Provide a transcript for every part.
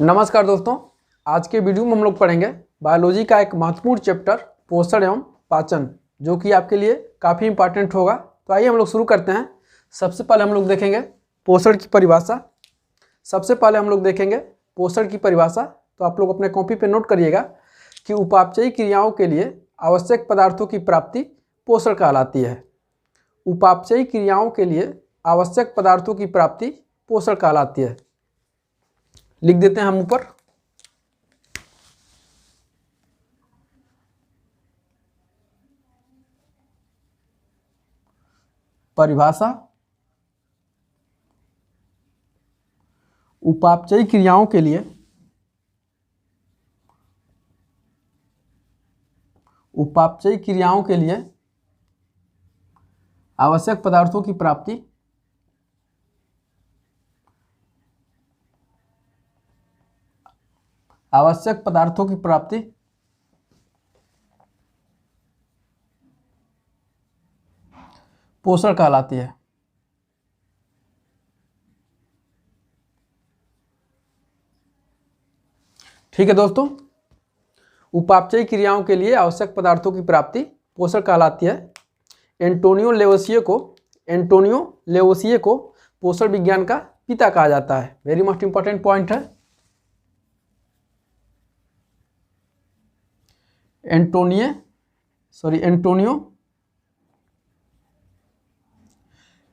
नमस्कार दोस्तों, आज के वीडियो में हम लोग पढ़ेंगे बायोलॉजी का एक महत्वपूर्ण चैप्टर पोषण एवं पाचन, जो कि आपके लिए काफ़ी इंपॉर्टेंट होगा। तो आइए हम लोग शुरू करते हैं। सबसे पहले हम लोग देखेंगे पोषण की परिभाषा। तो आप लोग अपने कॉपी पे नोट करिएगा कि उपापचयी क्रियाओं के लिए आवश्यक पदार्थों की प्राप्ति पोषण कहलाती है। उपापचयी क्रियाओं के लिए आवश्यक पदार्थों की प्राप्ति पोषण कहलाती है। लिख देते हैं हम ऊपर। परिभाषा: उपापचयी क्रियाओं के लिए आवश्यक पदार्थों की प्राप्ति पोषण कहलाती है। ठीक है दोस्तों, उपापचयी क्रियाओं के लिए आवश्यक पदार्थों की प्राप्ति पोषण कहलाती है। एंटोनियो लेवोसिए को पोषण विज्ञान का पिता कहा जाता है। वेरी मोस्ट इंपॉर्टेंट पॉइंट है। एंटोनियो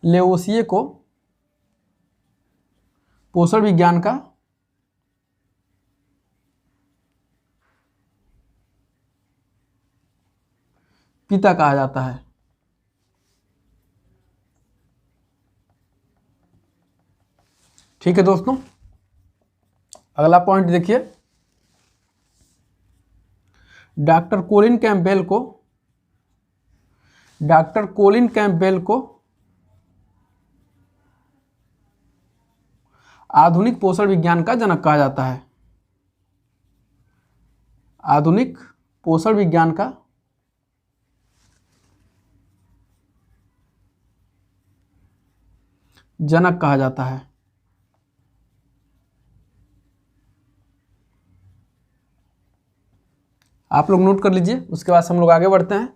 लेवोसिए को पोषण विज्ञान का पिता कहा जाता है। ठीक है दोस्तों, अगला पॉइंट देखिए। डॉक्टर कोलिन कैंपबेल को आधुनिक पोषण विज्ञान का जनक कहा जाता है। आधुनिक पोषण विज्ञान का जनक कहा जाता है। आप लोग नोट कर लीजिए। उसके बाद हम लोग आगे बढ़ते हैं।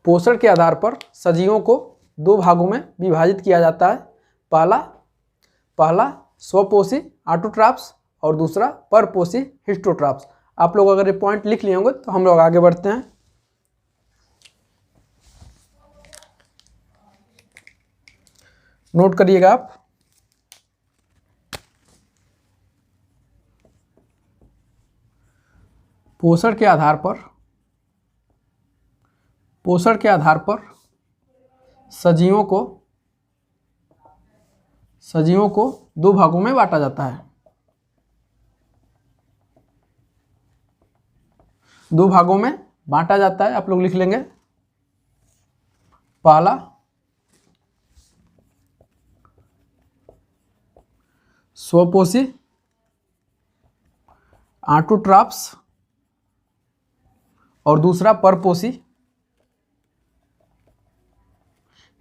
पोषण के आधार पर सजीवों को दो भागों में विभाजित किया जाता है। पहला स्वपोषी ऑटोट्रॉफ्स और दूसरा परपोषी हिस्टोट्रॉफ्स। आप लोग अगर ये पॉइंट लिख लिए होंगे तो हम लोग आगे बढ़ते हैं। नोट करिएगा आप। पोषण के आधार पर सजीवों को दो भागों में बांटा जाता है। आप लोग लिख लेंगे। पहला स्वपोषी ऑटोट्रॉफ्स और दूसरा परपोषी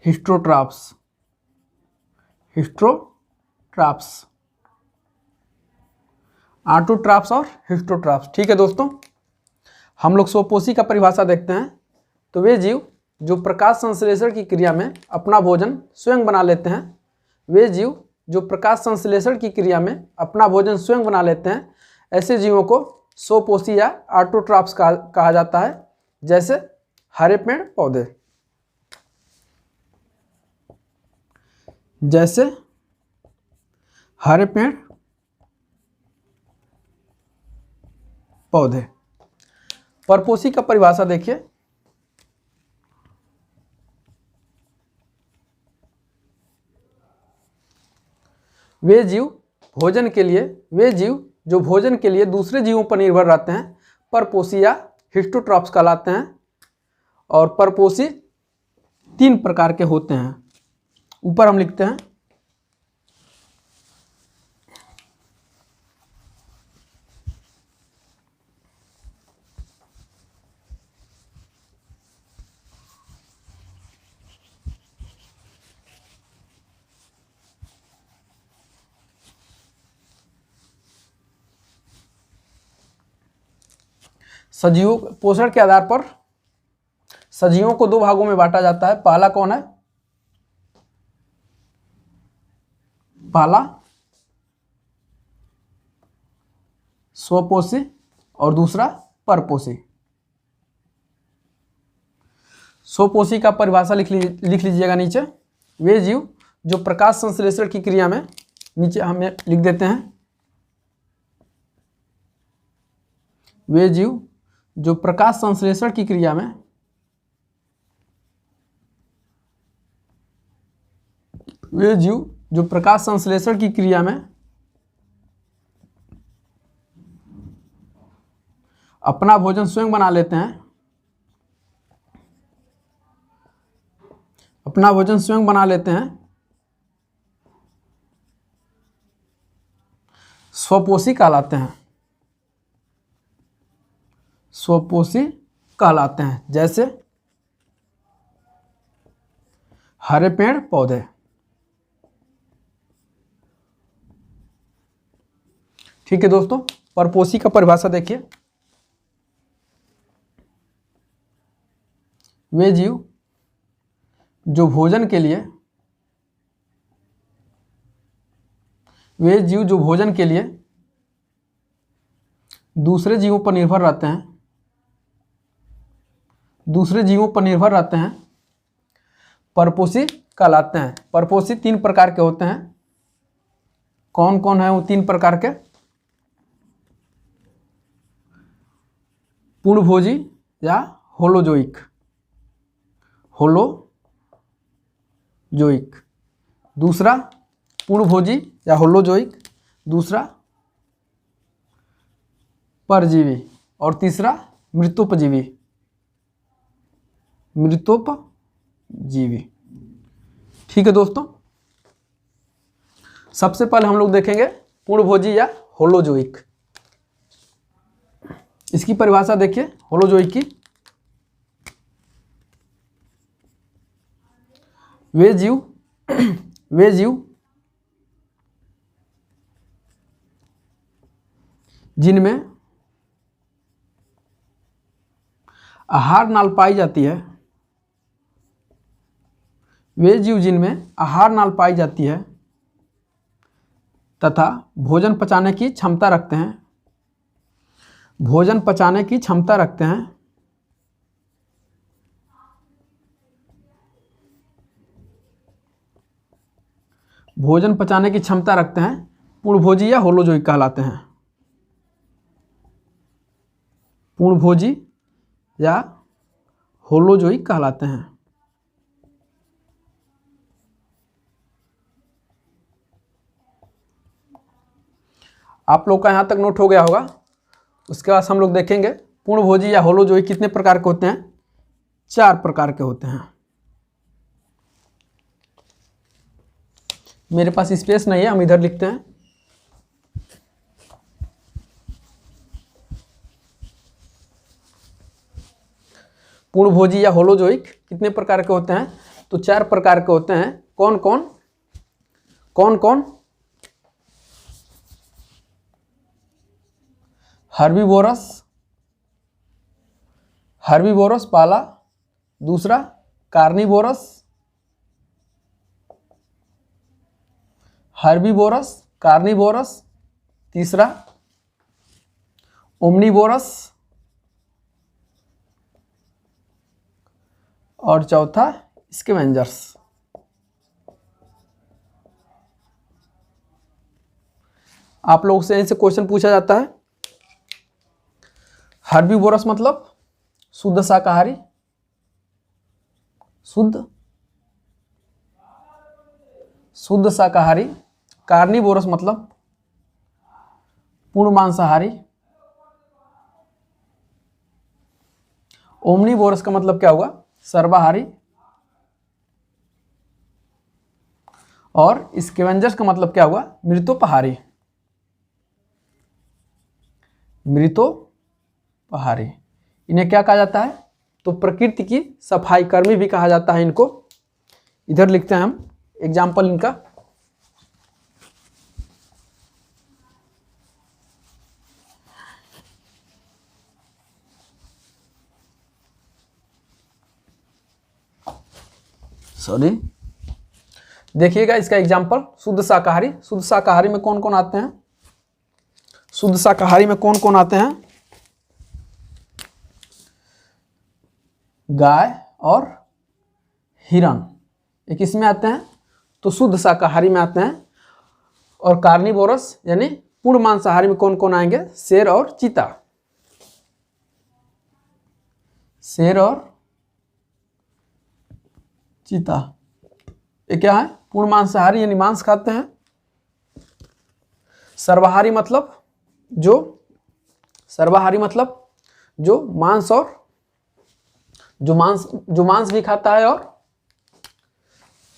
हिस्टोट्रॉफ्स। ऑटोट्रॉफ्स और हिस्टोट्रॉफ्स। ठीक है दोस्तों, हम लोग स्वपोषी का परिभाषा देखते हैं। तो वे जीव जो प्रकाश संश्लेषण की क्रिया में अपना भोजन स्वयं बना लेते हैं, ऐसे जीवों को स्वपोषी या ऑटोट्रॉफ्स कहा जाता है। जैसे हरे पेड़ पौधे। परपोषी का परिभाषा देखिए। वे जीव जो भोजन के लिए दूसरे जीवों पर निर्भर रहते हैं, परपोषी या हिस्टोट्रॉफ्स कहलाते हैं। और परपोषी तीन प्रकार के होते हैं। ऊपर हम लिखते हैं। सजीवों पोषण के आधार पर सजीवों को दो भागों में बांटा जाता है। पहला कौन है? पहला स्वपोषी और दूसरा परपोषी। स्वपोषी का परिभाषा लिख लीजिएगा नीचे। वे जीव जो प्रकाश संश्लेषण की क्रिया में, नीचे हमें लिख देते हैं, वे जीव जो प्रकाश संश्लेषण की क्रिया में वे जीव जो प्रकाश संश्लेषण की क्रिया में अपना भोजन स्वयं बना लेते हैं, अपना भोजन स्वयं बना लेते हैं, स्वपोषी कहलाते हैं, स्वपोषी कहलाते हैं। जैसे हरे पेड़ पौधे। ठीक है दोस्तों, परपोषी का परिभाषा देखिए। वे जीव जो भोजन के लिए दूसरे जीवों पर निर्भर रहते हैं, परपोषी कहलाते हैं। परपोषी 3 प्रकार के होते हैं। कौन कौन है वो 3 प्रकार के? पूर्णभोजी या होलोजोइक। दूसरा पूर्णभोजी या होलोजोइक, दूसरा परजीवी और तीसरा मृतोपजीवी। ठीक है दोस्तों, सबसे पहले हम लोग देखेंगे पूर्णभोजी या होलोजोइक। इसकी परिभाषा देखिए होलोजोइक की। वे जीव जिनमें आहार नाल पाई जाती है, तथा भोजन पचाने की क्षमता रखते हैं, भोजन पचाने की क्षमता रखते हैं, पूर्णभोजी या होलोजोइक कहलाते हैं। पूर्णभोजी या होलोजोइक कहलाते हैं। आप लोग का यहाँ तक नोट हो गया होगा। उसके बाद हम लोग देखेंगे पूर्णभोजी या होलोजोइक कितने प्रकार के होते हैं। 4 प्रकार के होते हैं। मेरे पास स्पेस नहीं है, हम इधर लिखते हैं। पूर्णभोजी या होलोजोइक कितने प्रकार के होते हैं? तो 4 प्रकार के होते हैं। कौन कौन? हर्बीवोरस पहला, दूसरा कार्निवोरस, तीसरा ओमनीवोरस और चौथा स्कैवेंजर्स। आप लोगों से इनसे क्वेश्चन पूछा जाता है। हर्बीवोरस मतलब शुद्ध शाकाहारी, शुद्ध शाकाहारी। कार्निवोरस मतलब पूर्ण मांसाहारी। ओमनीवोरस का मतलब क्या हुआ? सर्वाहारी। और स्कैवेंजर्स का मतलब क्या हुआ? मृतोपहारी। इन्हें क्या कहा जाता है? तो प्रकृति की सफाई कर्मी भी कहा जाता है इनको। इधर लिखते हैं हम एग्जाम्पल इनका। सॉरी, देखिएगा इसका एग्जाम्पल, शुद्ध शाकाहारी। शुद्ध शाकाहारी में कौन कौन आते हैं? शुद्ध शाकाहारी में कौन कौन आते हैं? गाय और हिरण, ये किस में आते हैं? तो शुद्ध शाकाहारी में आते हैं। और कार्निवोरस यानी पूर्ण मांसाहारी में कौन कौन आएंगे? शेर और चीता। शेर और चीता ये क्या है? पूर्ण मांसाहारी यानी मांस खाते हैं। सर्वाहारी मतलब जो मांस और जो मांस भी खाता है और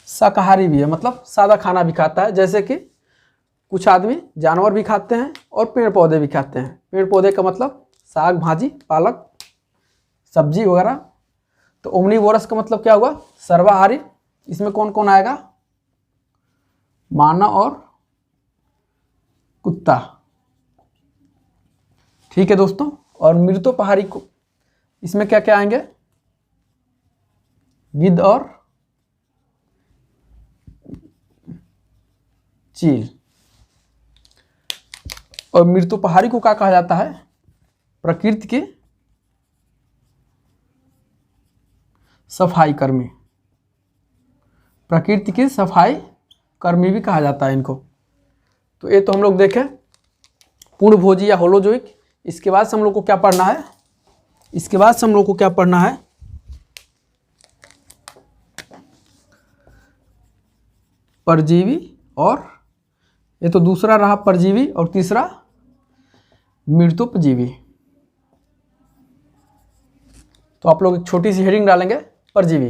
शाकाहारी भी है, मतलब सादा खाना भी खाता है। जैसे कि कुछ आदमी जानवर भी खाते हैं और पेड़ पौधे भी खाते हैं। पेड़ पौधे का मतलब साग भाजी, पालक, सब्जी वगैरह। तो ओमनीवोरस का मतलब क्या हुआ? सर्वाहारी। इसमें कौन कौन आएगा? मानव और कुत्ता। ठीक है दोस्तों। और मृतोपहारी को, इसमें क्या क्या आएंगे? गिद्ध और चील। और मृतोपहारी को क्या कहा जाता है? प्रकृति के सफाई कर्मी। प्रकृति के सफाई कर्मी भी कहा जाता है इनको। तो ये तो हम लोग देखें पूर्णभोजी या होलोजोइक। इसके बाद से हम लोग को क्या पढ़ना है? इसके बाद से हम लोग को क्या पढ़ना है? परजीवी। और ये तो दूसरा रहा परजीवी, और तीसरा मृतोपजीवी। तो आप लोग एक छोटी सी हेडिंग डालेंगे, परजीवी।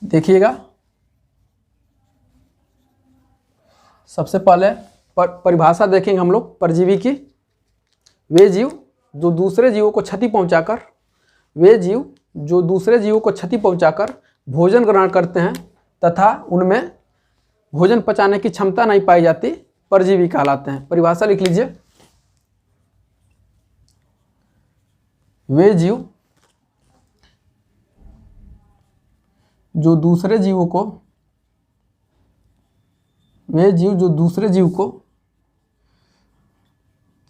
देखिएगा, सबसे पहले परिभाषा देखेंगे हम लोग परजीवी की। वे जीव जो दूसरे जीवों को क्षति पहुंचाकर भोजन ग्रहण करते हैं तथा उनमें भोजन पचाने की क्षमता नहीं पाई जाती, परजीवी कहलाते हैं। परिभाषा लिख लीजिए। वे जीव जो दूसरे जीव को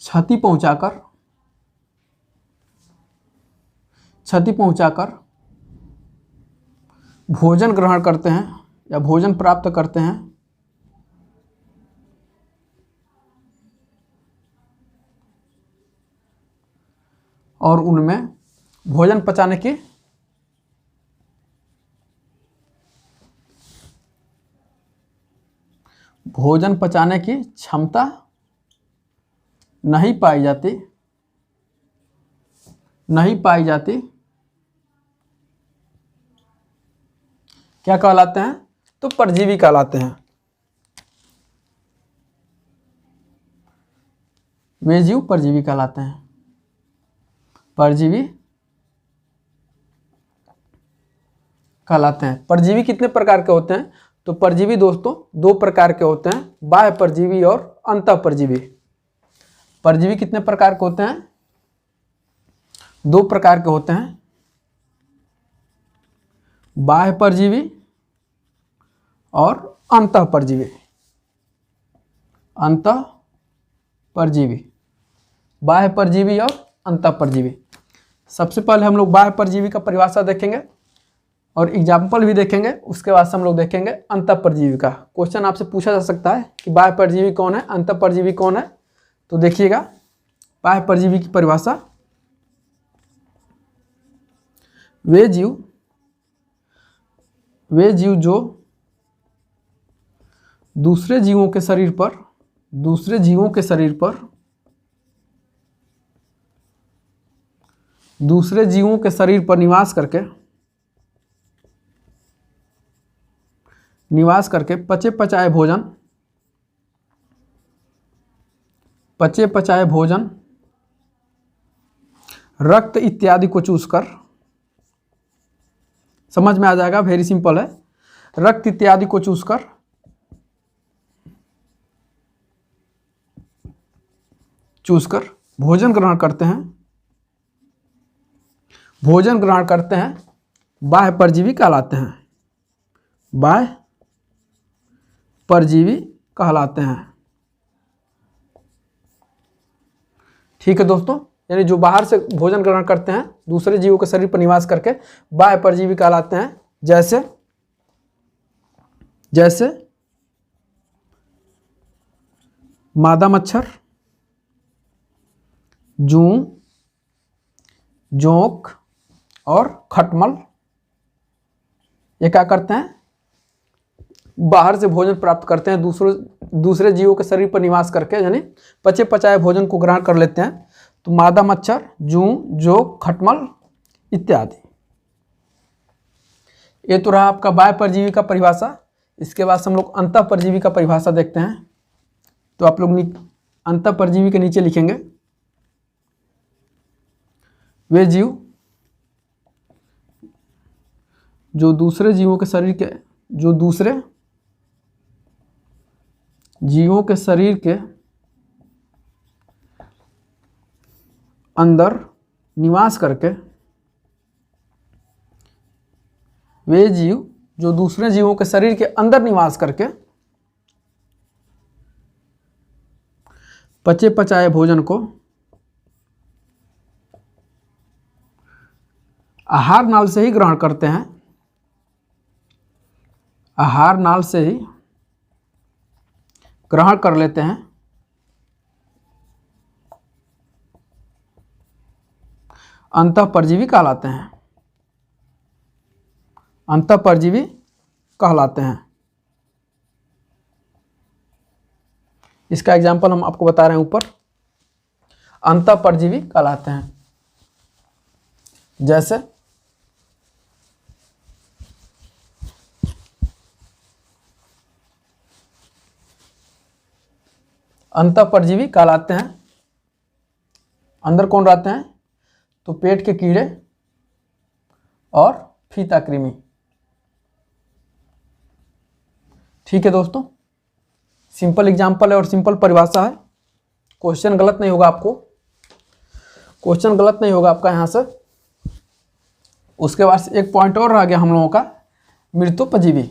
क्षति पहुंचाकर भोजन ग्रहण करते हैं या भोजन प्राप्त करते हैं, और उनमें भोजन पचाने की क्षमता नहीं पाई जाती, क्या कहलाते हैं? तो परजीवी कहलाते हैं। वे जीव परजीवी कहलाते हैं। परजीवी कहलाते हैं। परजीवी कितने प्रकार के होते हैं? तो परजीवी दोस्तों दो प्रकार के होते हैं, बाह्य परजीवी और अंतः परजीवी। परजीवी कितने प्रकार के होते हैं? दो प्रकार के होते हैं, बाह्य परजीवी और अंतः परजीवी। बाह्य परजीवी और अंतः परजीवी। सबसे पहले हम लोग बाह्य परजीवी का परिभाषा देखेंगे और एग्जाम्पल भी देखेंगे। उसके बाद से हम लोग देखेंगे अंतः परजीवी का। क्वेश्चन आपसे पूछा जा सकता है कि बाह्य परजीवी कौन है, अंतः परजीवी कौन है। तो देखिएगा बाह्य परजीवी की परिभाषा। वे जीव जो दूसरे जीवों के शरीर पर निवास करके पचे पचाए भोजन रक्त इत्यादि को चूसकर समझ में आ जाएगा, वेरी सिंपल है। रक्त इत्यादि को चूसकर भोजन ग्रहण करते हैं, बाह्य परजीवी कहलाते हैं, बाह्य परजीवी कहलाते हैं। ठीक है दोस्तों, यानी जो बाहर से भोजन ग्रहण करते हैं दूसरे जीवों के शरीर पर निवास करके बाह्य परजीवी कहलाते हैं। जैसे मादा मच्छर, जूं, जोंक और खटमल, ये क्या करते हैं, बाहर से भोजन प्राप्त करते हैं, दूसरे जीवों के शरीर पर निवास करके, यानी पचे पचाए भोजन को ग्रहण कर लेते हैं। तो मादा मच्छर, जूं, जोंक, खटमल इत्यादि। ये तो रहा आपका बाह्य परजीवी का परिभाषा। इसके बाद हम लोग अंतः परजीवी का परिभाषा देखते हैं। तो आप लोग अंतः परजीवी के नीचे लिखेंगे, वे जीव जो दूसरे जीवों के शरीर के अंदर निवास करके, वे जीव जो दूसरे जीवों के शरीर के अंदर निवास करके पचे पचाए भोजन को आहार नाल से ही ग्रहण करते हैं, आहार नाल से ही ग्रहण कर लेते हैं, अंतः परजीवी कहलाते हैं, अंतः परजीवी कहलाते हैं। इसका एग्जाम्पल हम आपको बता रहे हैं ऊपर, अंतः परजीवी कहलाते हैं। जैसे अंतः परजीवी कहलाते हैं, अंदर कौन रहते हैं, तो पेट के कीड़े और फीता कृमि। ठीक है दोस्तों, सिंपल एग्जाम्पल है और सिंपल परिभाषा है। क्वेश्चन गलत नहीं होगा आपका यहाँ से। उसके बाद एक पॉइंट और रह गया हम लोगों का, मृतोपजीवी।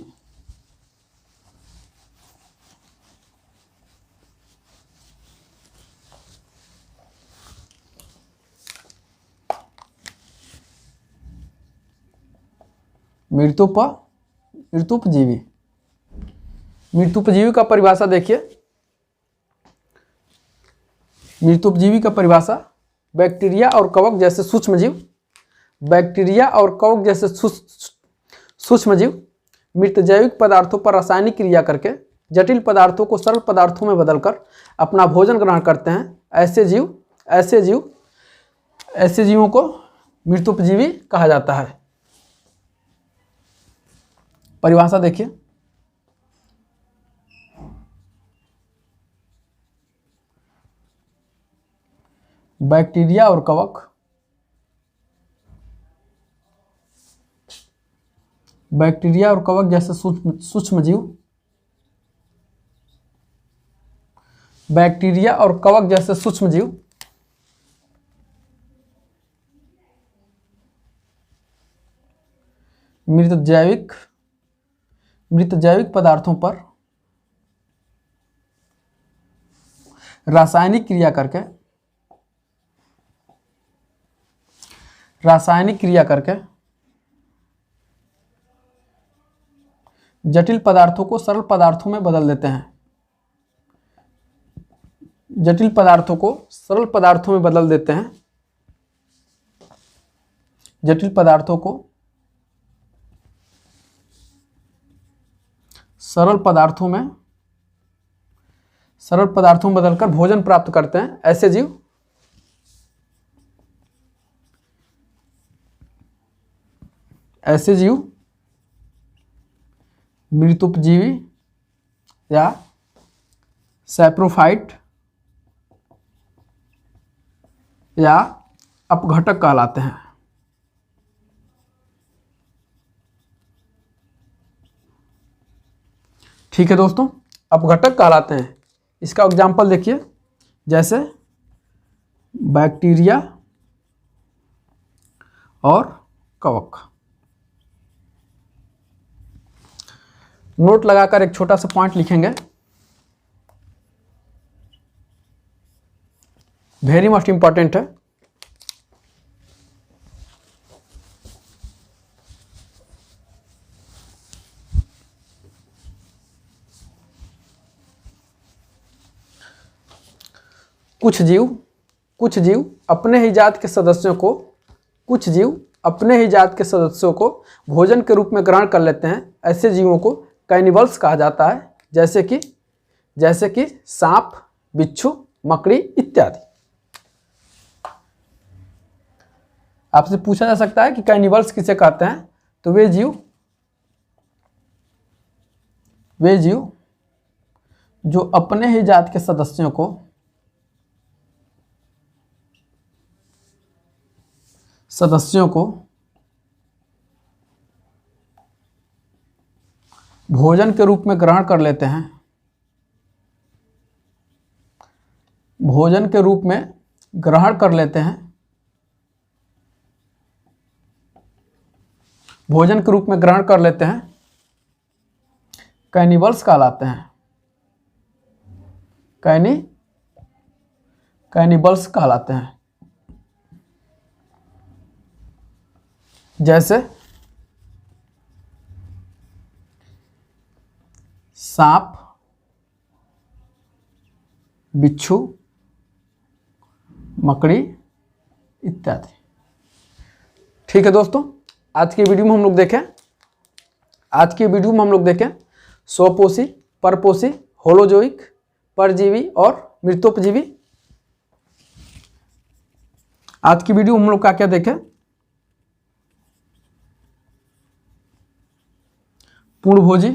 मृतोपजीवी का परिभाषा देखिए। मृतोपजीवी का परिभाषा, बैक्टीरिया और कवक जैसे सूक्ष्म जीव मृत जैविक पदार्थों पर रासायनिक क्रिया करके जटिल पदार्थों को सरल पदार्थों में बदलकर अपना भोजन ग्रहण करते हैं। ऐसे जीवों को मृतोपजीवी कहा जाता है। परिभाषा देखिए, बैक्टीरिया और कवक जैसे सूक्ष्म जीव, मृत जैविक पदार्थों पर रासायनिक क्रिया करके जटिल पदार्थों को सरल पदार्थों में बदल देते हैं। जटिल पदार्थों को सरल पदार्थों में बदल देते हैं। जटिल पदार्थों को सरल पदार्थों में बदलकर भोजन प्राप्त करते हैं। ऐसे जीव मृतोपजीवी या सैप्रोफाइट या अपघटक कहलाते हैं। ठीक है दोस्तों, अपघटक कहलाते हैं। इसका एग्जाम्पल देखिए, जैसे बैक्टीरिया और कवक। नोट लगाकर एक छोटा सा पॉइंट लिखेंगे, वेरी मस्ट इंपॉर्टेंट है। कुछ जीव अपने ही जात के सदस्यों को भोजन के रूप में ग्रहण कर लेते हैं। ऐसे जीवों को कैनिबल्स कहा जाता है, जैसे कि सांप, बिच्छू, मकड़ी इत्यादि। आपसे पूछा जा सकता है कि कैनिबल्स किसे कहते हैं, तो वे जीव जो अपने ही जात के सदस्यों को भोजन के रूप में ग्रहण कर लेते हैं, कैनिबल्स कहलाते हैं। कैनिबल्स कहलाते हैं। जैसे सांप, बिच्छू, मकड़ी इत्यादि। ठीक है दोस्तों, आज की वीडियो में हम लोग देखें स्वपोषी, परपोषी, होलोजोइक, परजीवी और मृतोपजीवी। आज की वीडियो में हम लोग क्या देखें, पूर्णभोजी,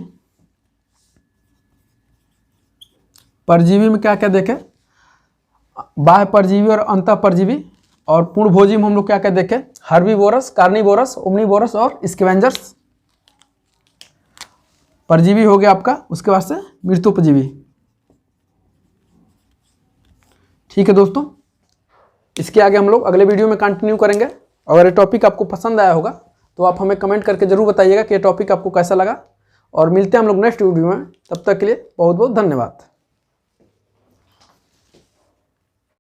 परजीवी में क्या देखें, बाह्य परजीवी और अंतः परजीवी। और पूर्णभोजी में हम लोग क्या देखें, हर्बीवोरस, कार्निवोरस, ओमनीवोरस और स्कैवेंजर्स। परजीवी हो गया आपका, उसके बाद से मृतोपजीवी। ठीक है दोस्तों, इसके आगे हम लोग अगले वीडियो में कंटिन्यू करेंगे। अगर ये टॉपिक आपको पसंद आया होगा तो आप हमें कमेंट करके जरूर बताइएगा कि ये टॉपिक आपको कैसा लगा। और मिलते हैं हम लोग नेक्स्ट वीडियो में, तब तक के लिए बहुत बहुत धन्यवाद।